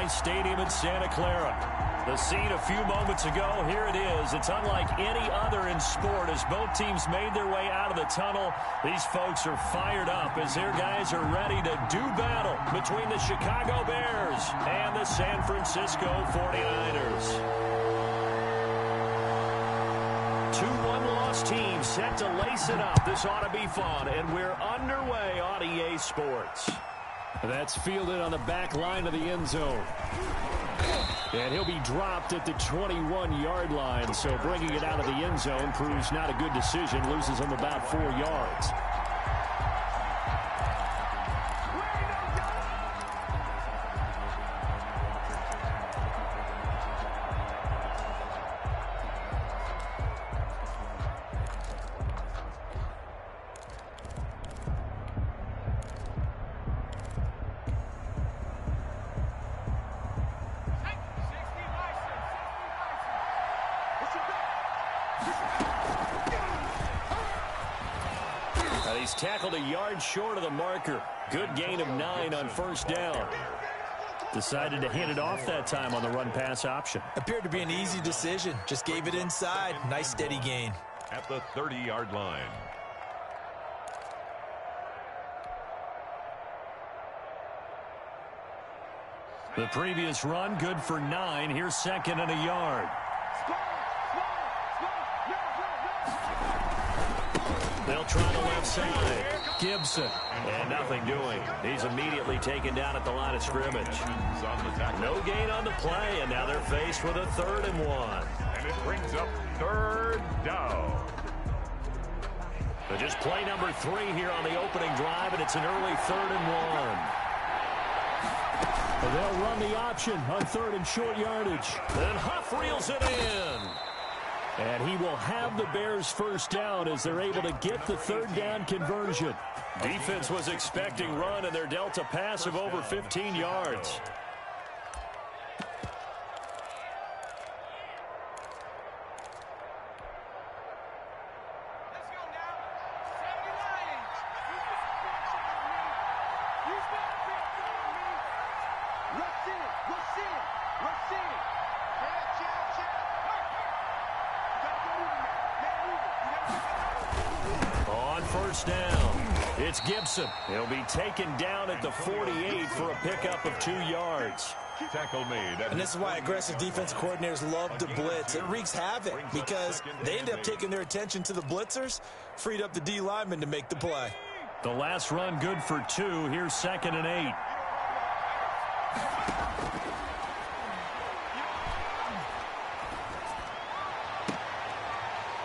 High Stadium in Santa Clara. The scene a few moments ago, here it is. It's unlike any other in sport. As both teams made their way out of the tunnel, these folks are fired up as their guys are ready to do battle between the Chicago Bears and the San Francisco 49ers. Two one-loss teams set to lace it up. This ought to be fun, and we're underway on EA Sports. That's fielded on the back line of the end zone. And he'll be dropped at the 21-yard line, so bringing it out of the end zone proves not a good decision. Loses him about 4 yards. He's tackled a yard short of the marker. Good gain of 9 on first down. Decided to hand it off that time on the run-pass option. Appeared to be an easy decision. Just gave it inside. Nice steady gain. At the 30-yard line. The previous run, good for 9. Here's second and a yard. They'll try the left side. Gibson. And nothing doing. He's immediately taken down at the line of scrimmage. No gain on the play, and now they're faced with a 3rd and 1. And it brings up 3rd down. So just play number 3 here on the opening drive, and it's an early 3rd and 1. They'll run the option on 3rd and short yardage. And Huff reels it in. And he will have the Bears first down as they're able to get the 3rd down conversion. Defense was expecting run, and they're dealt a pass of over 15 yards. Down. It's Gibson. He'll be taken down at the 48 for a pickup of 2 yards. Tackle made. And this is why aggressive defensive coordinators love to blitz. It wreaks havoc because they end up taking their attention to the blitzers, freed up the D lineman to make the play. The last run good for 2. Here's 2nd and 8.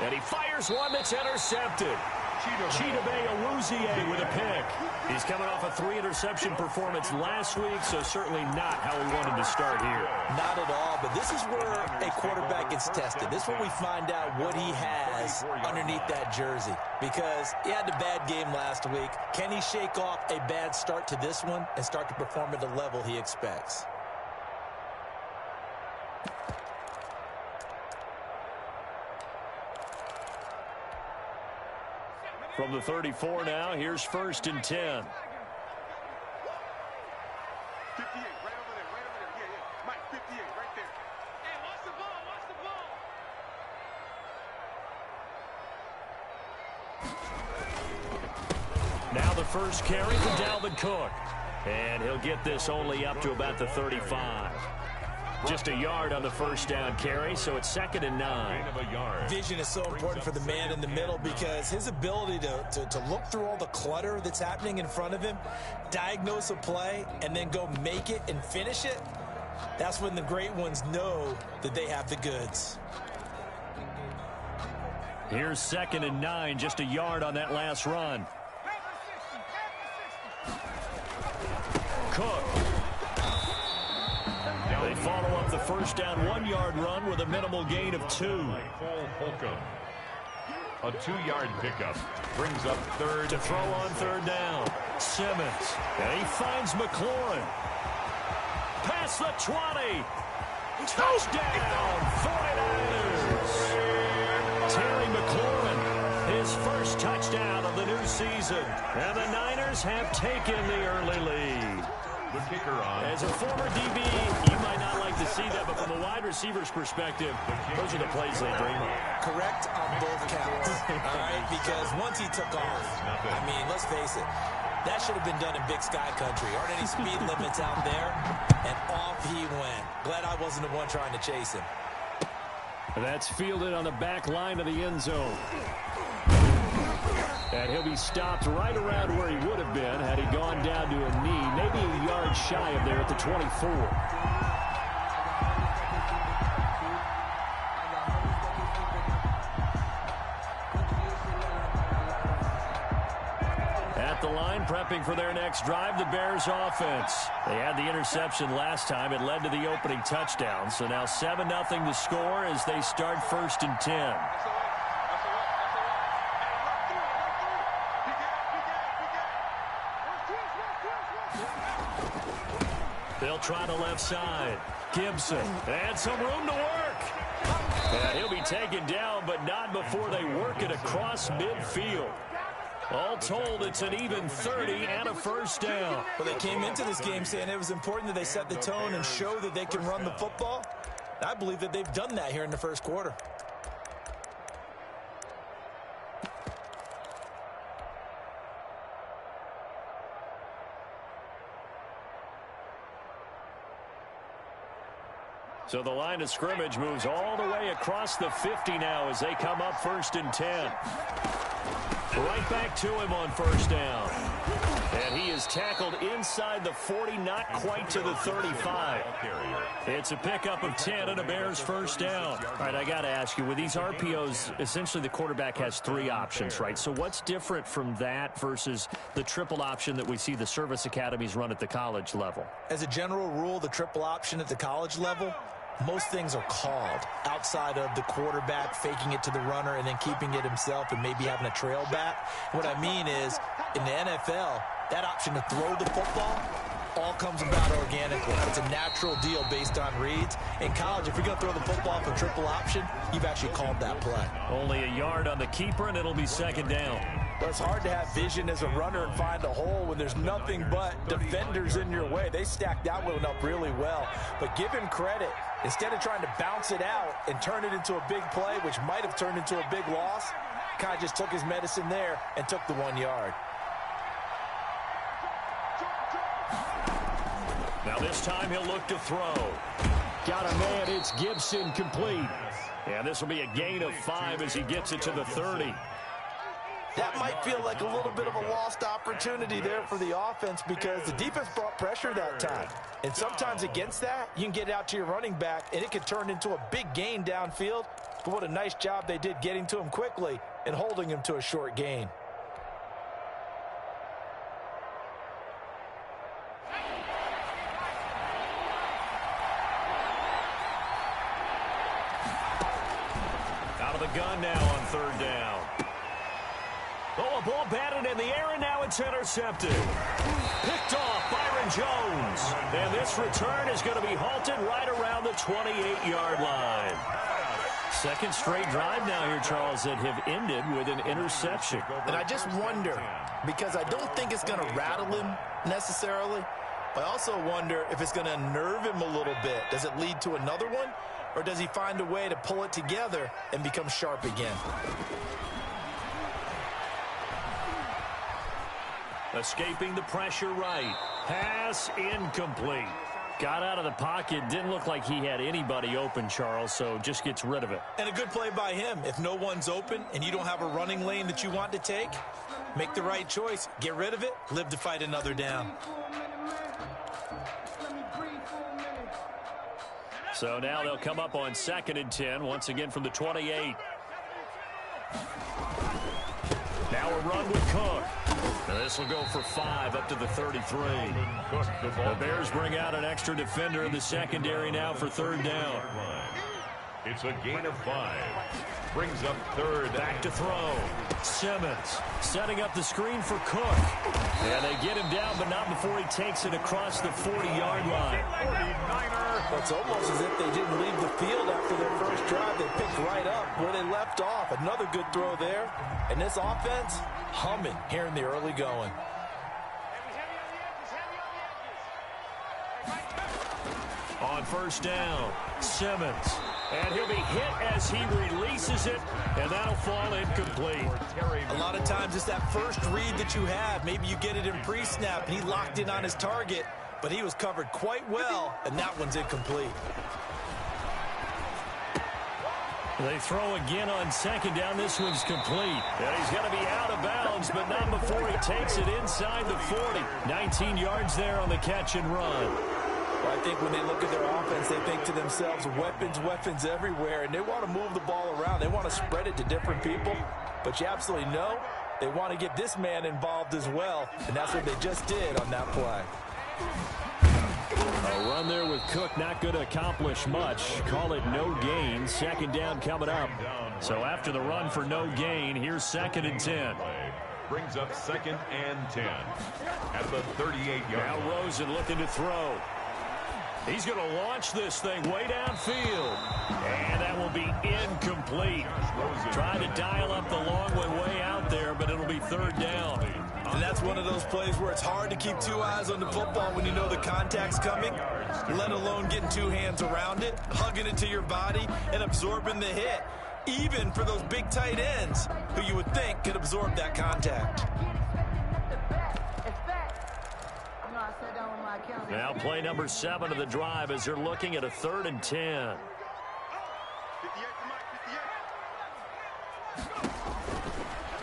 And he fires one that's intercepted. Chidobe with a pick. He's coming off a 3-interception performance last week, so certainly not how we wanted to start here. Not at all, but this is where a quarterback gets tested. This is where we find out what he has underneath that jersey, because he had a bad game last week. Can he shake off a bad start to this one and start to perform at the level he expects? From the 34 now, here's 1st and 10. 58, right over there, yeah. Mike, 58, right there. Hey, watch the ball, Now the first carry for Dalvin Cook. And he'll get this only up to about the 35. Just a yard on the first down carry, so it's 2nd and 9. Vision is so important for the man in the middle because his ability to look through all the clutter that's happening in front of him, diagnose a play, and then go make it and finish it, that's when the great ones know that they have the goods. Here's 2nd and 9, just a yard on that last run. Cook. They follow up the first down 1-yard run with a minimal gain of 2. A 2-yard pickup brings up 3rd. To throw on 3rd down. Simmons. And he finds McLaurin. Past the 20. Touchdown, 49ers. Terry McLaurin, his first touchdown of the new season. And the Niners have taken the early lead. The kicker on. As a former DB, wide receiver's perspective, those are the plays they dream of. Correct on both counts, all right? Because once he took off, I mean, let's face it, that should have been done in Big Sky Country. Aren't any speed limits out there? And off he went. Glad I wasn't the one trying to chase him. That's fielded on the back line of the end zone. And he'll be stopped right around where he would have been had he gone down to a knee, maybe a yard shy of there at the 24. At the line, prepping for their next drive, the Bears offense. They had the interception last time. It led to the opening touchdown. So now 7-0 to score as they start 1st and 10. They'll try the left side. Gibson, and some room to work. And he'll be taken down, but not before they work it across midfield. All told, it's an even 30 and a first down. Well, they came into this game saying it was important that they set the tone and show that they can run the football. I believe that they've done that here in the first quarter. So the line of scrimmage moves all the way across the 50 now as they come up 1st and 10. Right back to him on 1st down. And he is tackled inside the 40, not quite to the 35. It's a pickup of 10 and a Bears 1st down. All right, I got to ask you, with these RPOs, essentially the quarterback has 3 options, right? So what's different from that versus the triple option that we see the service academies run at the college level? As a general rule, the triple option at the college level, most things are called outside of the quarterback faking it to the runner and then keeping it himself and maybe having a trail back. What I mean is, in the NFL, that option to throw the football all comes about organically. It's a natural deal based on reads. In college, if you're going to throw the football for triple option, you've actually called that play. Only a yard on the keeper, and it'll be 2nd down. Well, it's hard to have vision as a runner and find a hole when there's nothing but defenders in your way. They stacked that one up really well. But give him credit. Instead of trying to bounce it out and turn it into a big play, which might have turned into a big loss, kind of just took his medicine there and took the 1 yard. Now this time he'll look to throw. Got a man, it's Gibson, complete. And this will be a gain of 5 as he gets it to the 30. That might feel like a little bit of a lost opportunity there for the offense because the defense brought pressure that time. And sometimes against that, you can get it out to your running back, and it can turn into a big gain downfield. But what a nice job they did getting to him quickly and holding him to a short gain. Out of the gun now on 3rd down. Oh, a ball batted in the air, and now it's intercepted. Picked off Byron Jones. And this return is going to be halted right around the 28-yard line. 2nd straight drive now here, Charles, that have ended with an interception. And I just wonder, because I don't think it's going to rattle him necessarily. I also wonder if it's going to unnerve him a little bit. Does it lead to another one? Or does he find a way to pull it together and become sharp again? Escaping the pressure right. Pass incomplete. Got out of the pocket. Didn't look like he had anybody open, Charles, so just gets rid of it. And a good play by him. If no one's open and you don't have a running lane that you want to take, make the right choice. Get rid of it. Live to fight another down. So now they'll come up on 2nd and 10, once again from the 28. Now a run with Cook. This will go for 5 up to the 33. The Bears bring out an extra defender in the secondary now for 3rd down. It's a gain of 5. Brings up 3rd. Back to throw. Simmons setting up the screen for Cook. And they get him down, but not before he takes it across the 40-yard line. 49er. It's almost as if they didn't leave the field after their first drive. They picked right up where they left off. Another good throw there. And this offense, humming here in the early going. On on first down. Simmons. And he'll be hit as he releases it, and that'll fall incomplete. A lot of times it's that first read that you have. Maybe you get it in pre-snap, and he locked in on his target, but he was covered quite well, and that one's incomplete. They throw again on second down. This one's complete. And he's going to be out of bounds, but not before he takes it inside the 40. 19 yards there on the catch and run. Well, I think when they look at their offense, they think to themselves, weapons everywhere, and they want to move the ball around. They want to spread it to different people, but you absolutely know they want to get this man involved as well, and that's what they just did on that play. A run there with Cook not going to accomplish much. Call it no gain. Second down coming up. So after the run for no gain, here's 2nd and 10. Brings up 2nd and 10 at the 38-yard line. Now Rosen looking to throw. He's going to launch this thing way downfield. And that will be incomplete. Trying to dial up the long one way out there, but it'll be 3rd down. And that's one of those plays where it's hard to keep 2 eyes on the football when you know the contact's coming, let alone getting 2 hands around it, hugging it to your body, and absorbing the hit, even for those big tight ends who you would think could absorb that contact. Now play number 7 of the drive as they're looking at a 3rd and 10.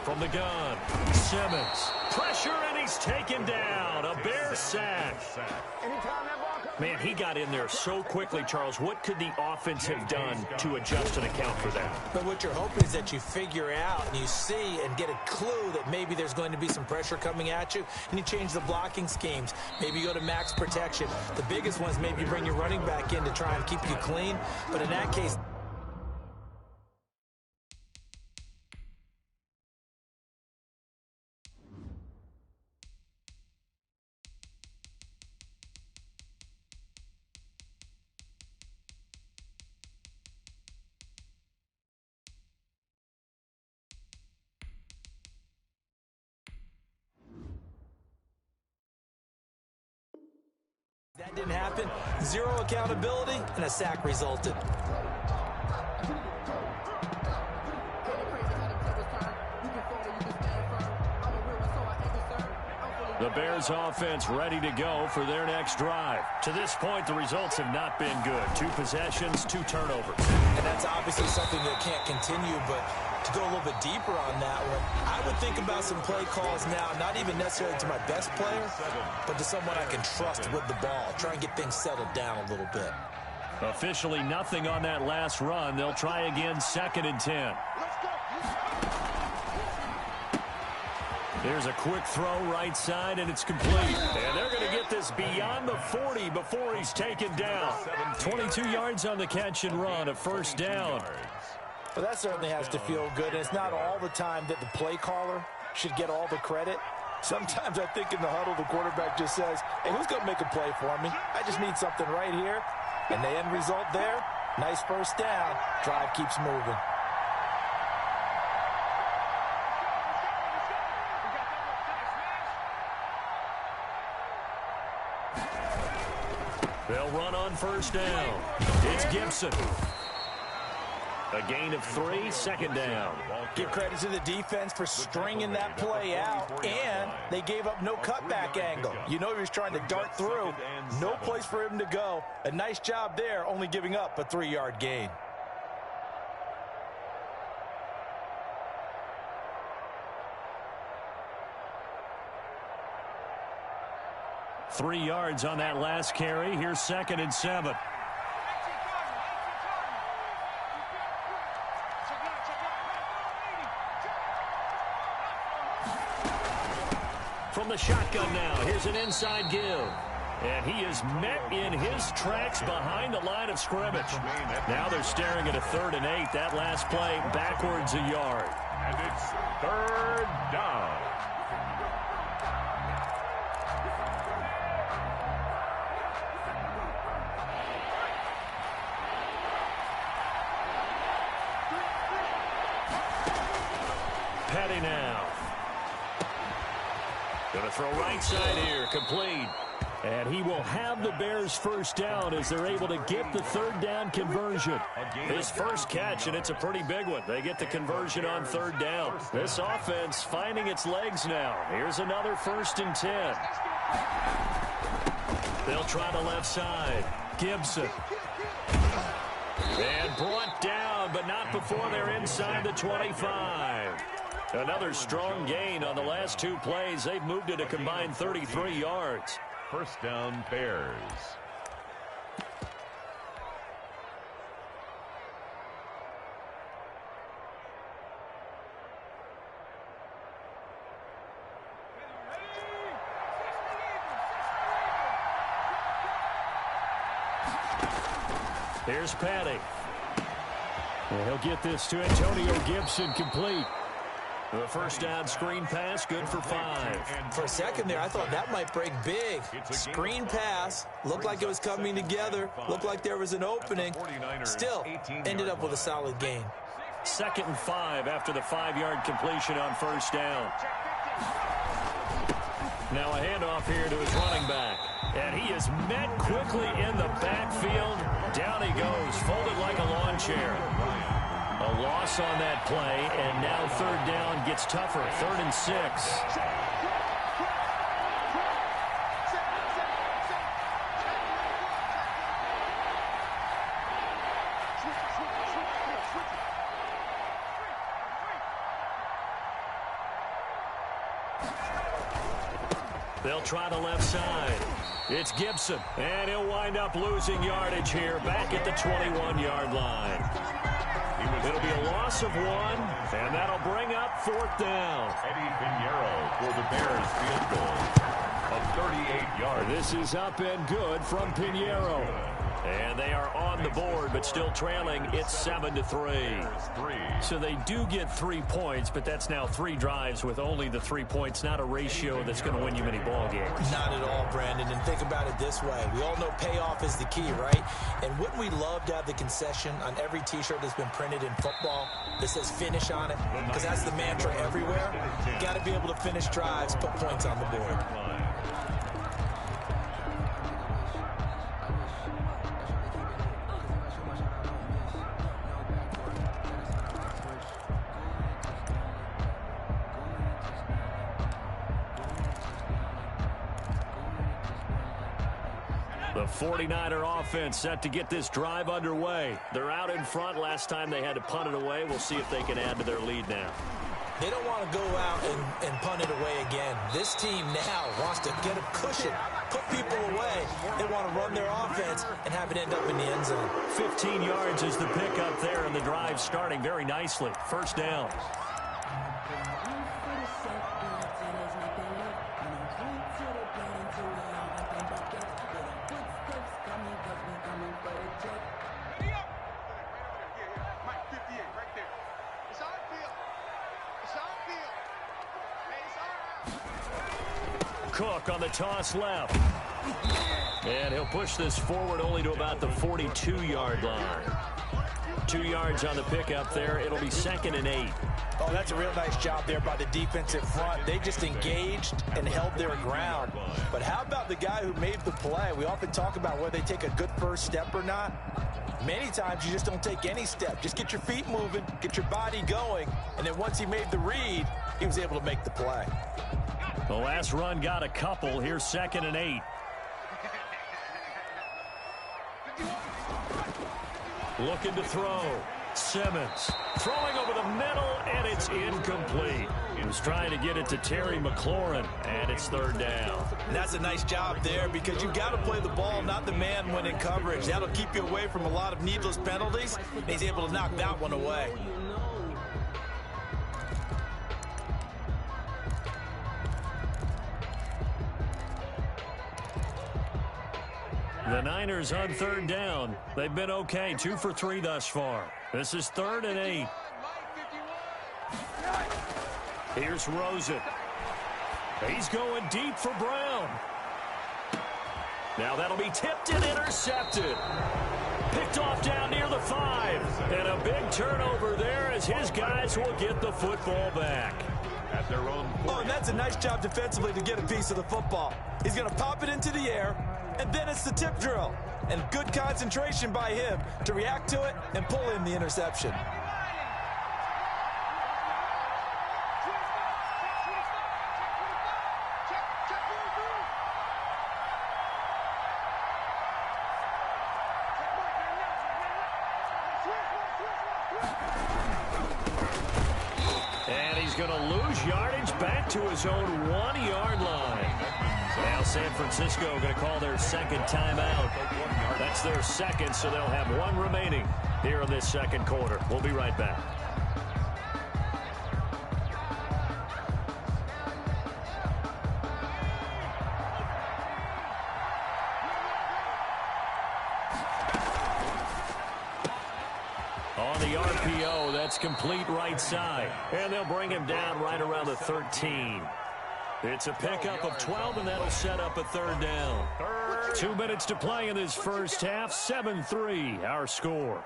From the gun, Simmons. Pressure, and he's taken down. A Bear sack. Man, he got in there so quickly, Charles. What could the offense have done to adjust and account for that? But what you're hoping is that you figure out and you see and get a clue that maybe there's going to be some pressure coming at you, and you change the blocking schemes. Maybe you go to max protection. The biggest ones, maybe you bring your running back in to try and keep you clean. But in that case, that didn't happen. 0 accountability, and a sack resulted. The Bears offense ready to go for their next drive. To this point, the results have not been good. 2 possessions, 2 turnovers. And that's obviously something that can't continue, but to go a little bit deeper on that one, I would think about some play calls now, not even necessarily to my best player, but to someone I can trust with the ball. Try and get things settled down a little bit. Officially nothing on that last run. They'll try again, 2nd and 10. There's a quick throw right side, and it's complete. And they're going to get this beyond the 40 before he's taken down. 22 yards on the catch and run, a 1st down. Well, that certainly has to feel good, and it's not all the time that the play caller should get all the credit. Sometimes I think in the huddle, the quarterback just says, hey, who's going to make a play for me? I just need something right here. And the end result there, nice 1st down. Drive keeps moving. They'll run on 1st down. It's Gibson. A gain of 3, 2nd down. Give credit to the defense for stringing that play out, and they gave up no cutback angle. You know he was trying to dart through. No place for him to go. A nice job there, only giving up a 3-yard gain. Three yards on that last carry. Here's 2nd and 7. From the shotgun now, here's an inside give. And he is met in his tracks behind the line of scrimmage. Now they're staring at a 3rd and 8. That last play backwards a yard. And it's 3rd down. Petty now. Going to throw right side here, complete. And he will have the Bears first down as they're able to get the third down conversion. His first catch, and it's a pretty big one. They get the conversion on third down. This offense finding its legs now. Here's another 1st and 10. They'll try the left side. Gibson. And brought down, but not before they're inside the 25. Another strong gain on the last 2 plays. They've moved it a combined 33 yards. First down, Bears. Here's Patty. And he'll get this to Antonio Gibson complete. The first down screen pass, good for 5. For a second there, I thought that might break big. Screen pass, looked like it was coming together, looked like there was an opening. Still, ended up with a solid gain. 2nd and 5 after the 5-yard completion on first down. Now a handoff here to his running back. And he is met quickly in the backfield. Down he goes, folded like a lawn chair. A loss on that play, and now third down gets tougher. 3rd and 6. They'll try the left side. It's Gibson, and he'll wind up losing yardage here back at the 21-yard line. It'll be a loss of 1, and that'll bring up 4th down. Eddie Pinheiro for the Bears field goal of 38 yards. This is up and good from Pinheiro. And they are on the board, but still trailing. It's 7-3. So they do get 3 points, but that's now 3 drives with only the 3 points. Not a ratio that's going to win you many ball games. Not at all, Brandon. And think about it this way. We all know payoff is the key, right? And wouldn't we love to have the concession on every T-shirt that's been printed in football that says finish on it? Because that's the mantra everywhere. You got to be able to finish drives, put points on the board. The 49er offense set to get this drive underway. They're out in front. Last time they had to punt it away. We'll see if they can add to their lead now. They don't want to go out and punt it away again. This team now wants to get a cushion, put people away. They want to run their offense and have it end up in the end zone. 15 yards is the pickup there, and the drive starting very nicely. First down. Cook on the toss left. And he'll push this forward only to about the 42-yard line. 2 yards on the pickup there. It'll be 2nd and 8. Oh, that's a real nice job there by the defensive front. They just engaged and held their ground. But how about the guy who made the play? We often talk about whether they take a good first step or not. Many times you just don't take any step. Just get your feet moving, get your body going, and then once he made the read, he was able to make the play. The last run got a couple. Here's 2nd and 8. Looking to throw. Simmons throwing over the middle, and it's incomplete. He was trying to get it to Terry McLaurin, and it's 3rd down. And that's a nice job there because you've got to play the ball, not the man when in coverage. That'll keep you away from a lot of needless penalties. And he's able to knock that one away. The Niners on 3rd down. They've been okay, 2 for 3 thus far. This is 3rd and 8. Here's Rosen. He's going deep for Brown. Now that'll be tipped and intercepted. Picked off down near the 5. And a big turnover there as his guys will get the football back. at their own 40. Oh, and that's a nice job defensively to get a piece of the football. He's going to pop it into the air, and then it's the tip drill. And good concentration by him to react to it and pull in the interception. And he's going to lose yardage back to his own 1-yard line. Now San Francisco going to call their second timeout. That's their second, so they'll have one remaining here in this second quarter. We'll be right back. On the RPO, that's complete right side. And they'll bring him down right around the 13. It's a pickup of 12, and that'll set up a third down. 2 minutes to play in this first half. 7-3, our score.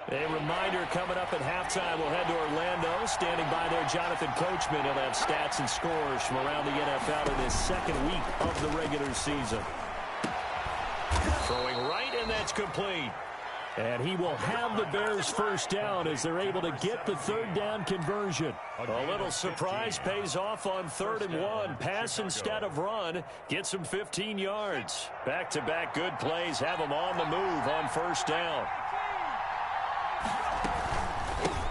A reminder coming up at halftime, we'll head to Orlando. Standing by there, Jonathan Coachman. He'll have stats and scores from around the NFL in this second week of the regular season. Throwing right, and that's complete. And he will have the Bears first down as they're able to get the third down conversion. A little surprise pays off on 3rd and 1. Pass instead of run. Gets him 15 yards. Back-to-back good plays have him on the move on first down.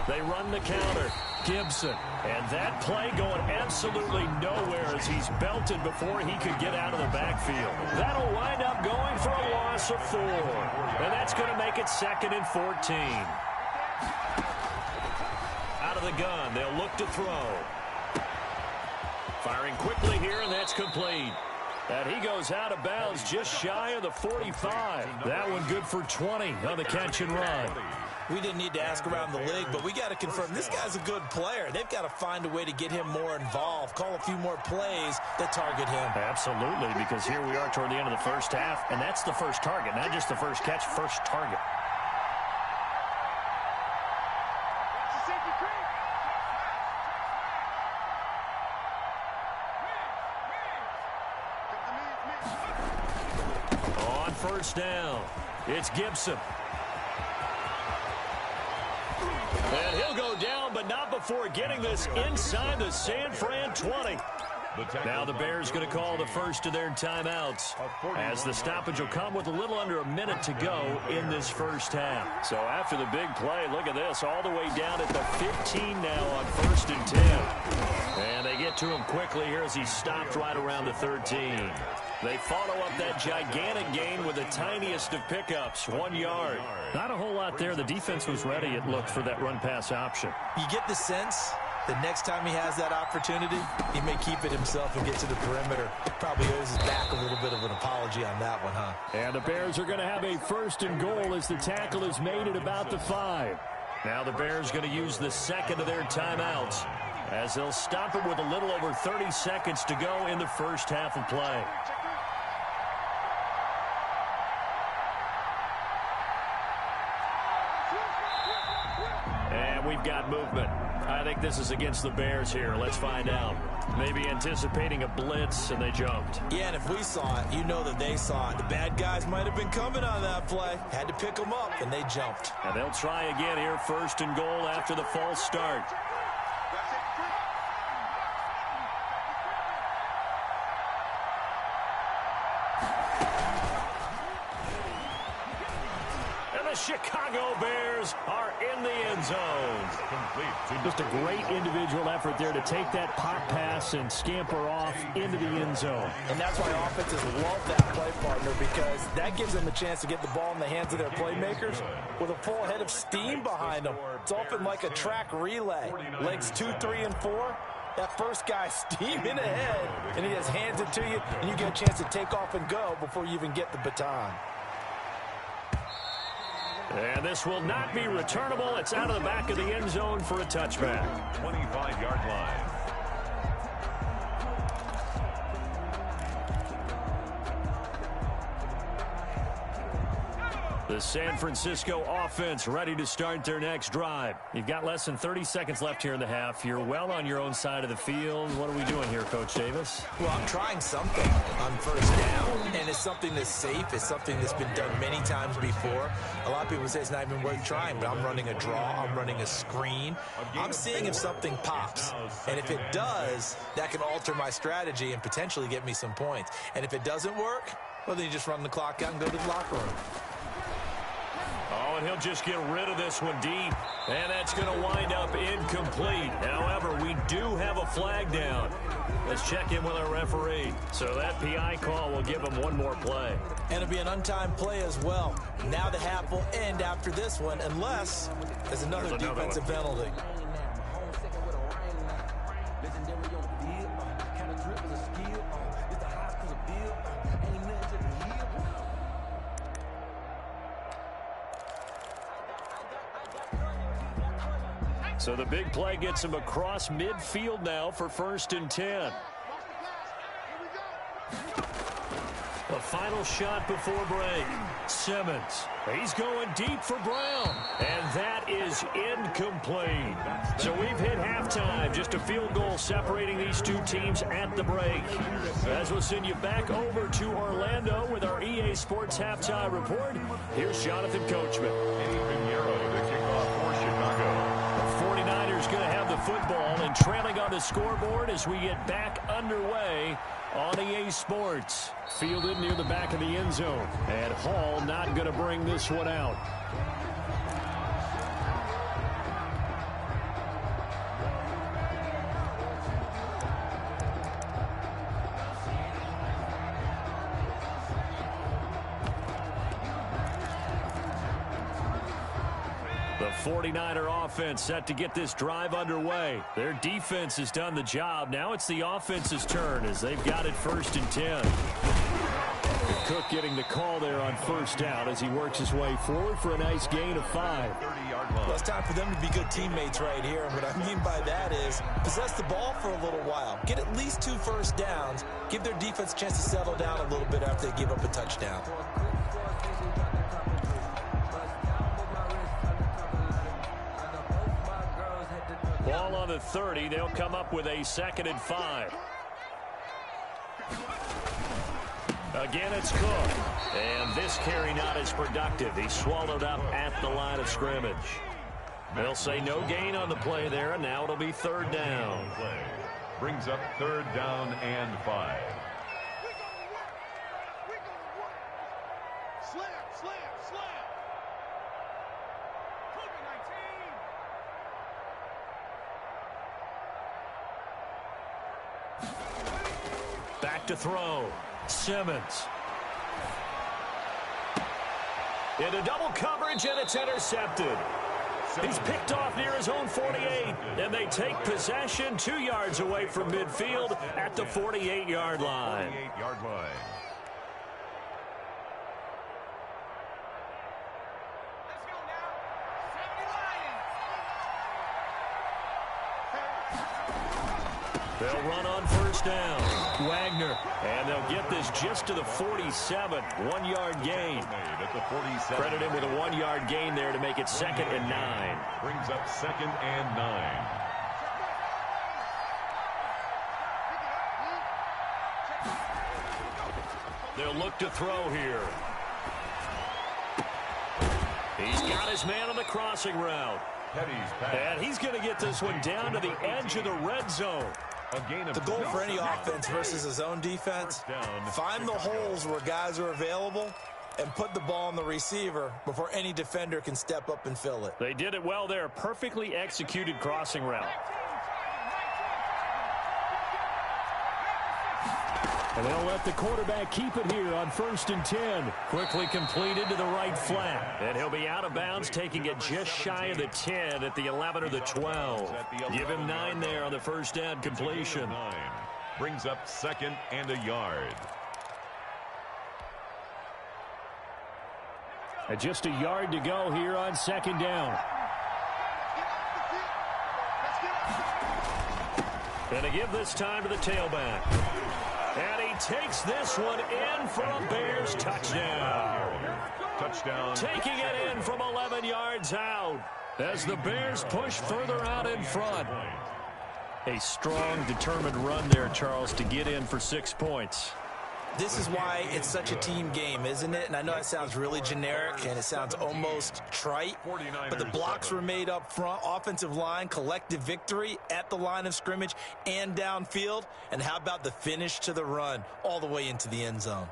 They run the counter. Gibson. And that play going absolutely nowhere as he's belted before he could get out of the backfield. That'll wind up going for a loss of 4. And that's going to make it 2nd and 14. Out of the gun, they'll look to throw. Firing quickly here, and that's complete. And he goes out of bounds just shy of the 45. That one good for 20 on the catch and run. We didn't need to ask around the league, but we got to confirm this guy's a good player. They've got to find a way to get him more involved, call a few more plays that target him. Absolutely, because here we are toward the end of the first half, and that's the first target, not just the first catch, first target. On first down, it's Gibson. And he'll go down, but not before getting this inside the San Fran 20. Now the Bears going to call the first of their timeouts as the stoppage will come with a little under a minute to go in this first half. So after the big play, look at this, all the way down at the 15 now on 1st and 10. And they get to him quickly here as he stopped right around the 13. They follow up that gigantic gain with the tiniest of pickups, 1 yard. Not a whole lot there. The defense was ready, it looked, for that run-pass option. You get the sense the next time he has that opportunity, he may keep it himself and get to the perimeter. Probably owes his back a little bit of an apology on that one, huh? And the Bears are going to have a 1st and goal as the tackle is made at about the 5. Now the Bears going to use the second of their timeouts as they'll stop it with a little over 30 seconds to go in the first half of play. And we've got movement. I think this is against the Bears here. Let's find out. Maybe anticipating a blitz, and they jumped. Yeah, and if we saw it, you know that they saw it. The bad guys might have been coming on that play. Had to pick them up, and they jumped. And they'll try again here, 1st and goal after the false start. Chicago Bears are in the end zone. Just a great individual effort there to take that pop pass and scamper off into the end zone. And that's why offenses love that play partner, because that gives them a chance to get the ball in the hands of their playmakers with a full head of steam behind them. It's often like a track relay. Legs 2, 3, and 4. That first guy steaming ahead, and he just hands it to you, and you get a chance to take off and go before you even get the baton. And this will not be returnable. It's out of the back of the end zone for a touchback. 25-yard line. The San Francisco offense ready to start their next drive. You've got less than 30 seconds left here in the half. You're well on your own side of the field. What are we doing here, Coach Davis? Well, I'm trying something on first down, and it's something that's safe. It's something that's been done many times before. A lot of people say it's not even worth trying, but I'm running a draw. I'm running a screen. I'm seeing if something pops, and if it does, that can alter my strategy and potentially get me some points. And if it doesn't work, well, then you just run the clock out and go to the locker room. Oh, and he'll just get rid of this one deep. And that's going to wind up incomplete. However, we do have a flag down. Let's check in with our referee. So that PI call will give him one more play. And it'll be an untimed play as well. Now the half will end after this one, unless there's another defensive penalty. So the big play gets him across midfield now for 1st and 10. The final shot before break. Simmons. He's going deep for Brown. And that is incomplete. So we've hit halftime. Just a field goal separating these two teams at the break. As we'll send you back over to Orlando with our EA Sports Halftime Report, here's Jonathan Coachman. Going to have the football and trailing on the scoreboard as we get back underway on EA Sports. Fielded near the back of the end zone. And Hall not going to bring this one out. The 49er offense set to get this drive underway. Their defense has done the job. Now it's the offense's turn as they've got it 1st and 10. Cook getting the call there on 1st down as he works his way forward for a nice gain of 5. Well, it's time for them to be good teammates right here. And what I mean by that is possess the ball for a little while. Get at least 2 first downs. Give their defense a chance to settle down a little bit after they give up a touchdown. Ball on the 30. They'll come up with a 2nd and 5. Again, it's Cook. And this carry not as productive. He's swallowed up at the line of scrimmage. They'll say no gain on the play there, and now it'll be 3rd down. Brings up 3rd down and 5. Slam, slam, slam. Back to throw. Simmons. Into double coverage, and it's intercepted. He's picked off near his own 48, and they take possession 2 yards away from midfield at the 48-yard line. 48-yard line. They'll run on 1st down. Wagner. And they'll get this just to the 47. 1-yard gain. Credit him with a 1-yard gain there to make it 2nd and 9. Brings up 2nd and 9. They'll look to throw here. He's got his man on the crossing route. And he's going to get this one down to the edge of the red zone. The goal for any offense versus his own defense, find the holes where guys are available and put the ball on the receiver before any defender can step up and fill it. They did it well there. Perfectly executed crossing route. And they'll let the quarterback keep it here on 1st and 10. Quickly completed to the right flat. And he'll be out of bounds, taking it just shy of the 10 at the 11 or the 12. Give him 9 there on the 1st down completion. Brings up 2nd and a yard. And just a yard to go here on 2nd down. And to give this time to the tailback. And he takes this one in for a Bears touchdown. touchdown. Taking it in from 11 yards out as the Bears push further out in front. A strong, determined run there, Charles, to get in for 6 points. This is why it's such a team game, isn't it? And I know it sounds really generic and it sounds almost trite, but the blocks were made up front, offensive line, collective victory at the line of scrimmage and downfield. And how about the finish to the run all the way into the end zone?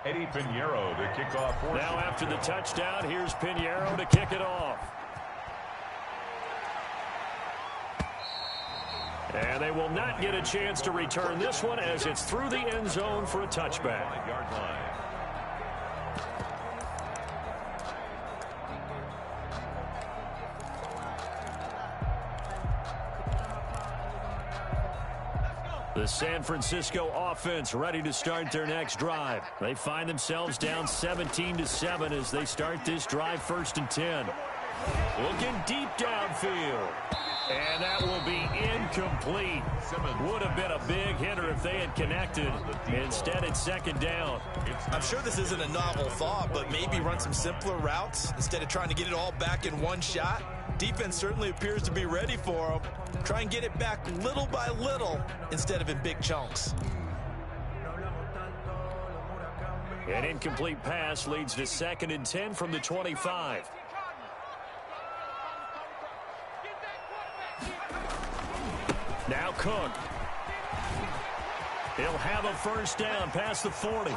Eddie Pinheiro to kick off. Now after the touchdown, here's Pinheiro to kick it off. And they will not get a chance to return this one as it's through the end zone for a touchback. The San Francisco offense ready to start their next drive. They find themselves down 17-7 as they start this drive 1st and 10. Looking deep downfield. And that will be incomplete. Would have been a big hitter if they had connected. Instead, it's 2nd down. I'm sure this isn't a novel thought, but maybe run some simpler routes instead of trying to get it all back in one shot. Defense certainly appears to be ready for them. Try and get it back little by little instead of in big chunks. An incomplete pass leads to 2nd and 10 from the 25. Now Cook. He'll have a 1st down past the 40.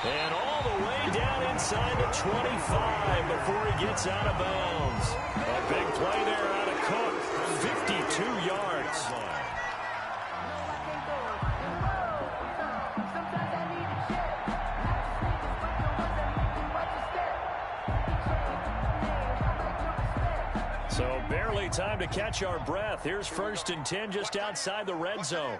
And all the way down inside the 25 before he gets out of bounds. A big play there out of Cook. 52 yards. So barely time to catch our breath. Here's 1st and 10 just outside the red zone.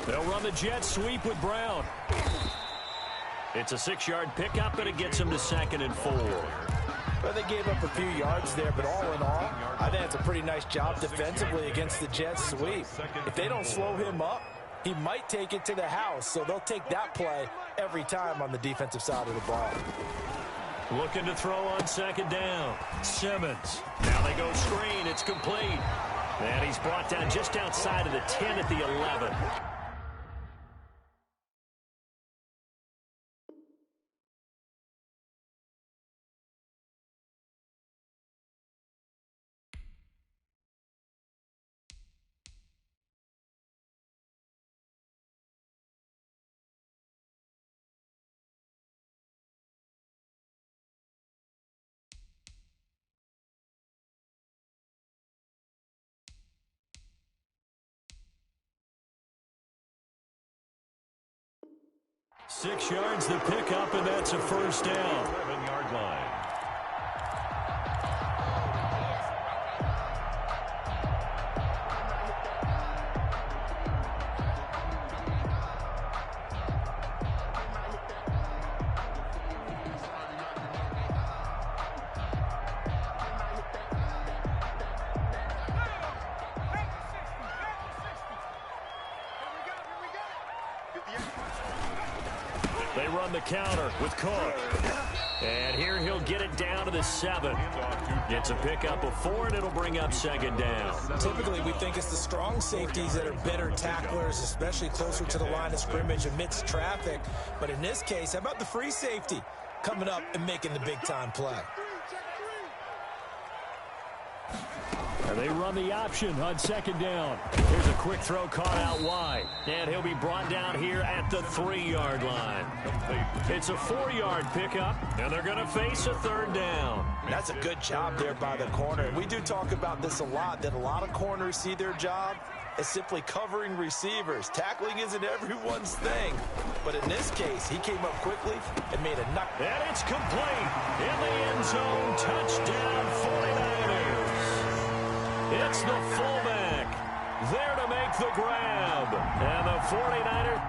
They'll run the jet sweep with Brown. It's a 6-yard pickup, and it gets him to 2nd and 4. Well, they gave up a few yards there, but all in all, I think it's a pretty nice job defensively against the jet sweep. If they don't slow him up, he might take it to the house, so they'll take that play every time on the defensive side of the ball. Looking to throw on 2nd down. Simmons. Now they go screen. It's complete. And he's brought down just outside of the 10 at the 11. Six yards the pickup, and that's a 1st down. 7-yard line. They run the counter with Cook. And here he'll get it down to the 7. Gets a pickup of 4, and it'll bring up 2nd down. Typically, we think it's the strong safeties that are better tacklers, especially closer to the line of scrimmage amidst traffic. But in this case, how about the free safety coming up and making the big-time play? And they run the option on 2nd down. Here's a quick throw caught out wide. And he'll be brought down here at the 3-yard line. It's a 4-yard pickup, and they're going to face a 3rd down. That's a good job there by the corner. We do talk about this a lot, that a lot of corners see their job as simply covering receivers. Tackling isn't everyone's thing. But in this case, he came up quickly and made a knock. And it's complete. In the end zone, touchdown 49ers. It's the fullback there to make the grab. And the 49ers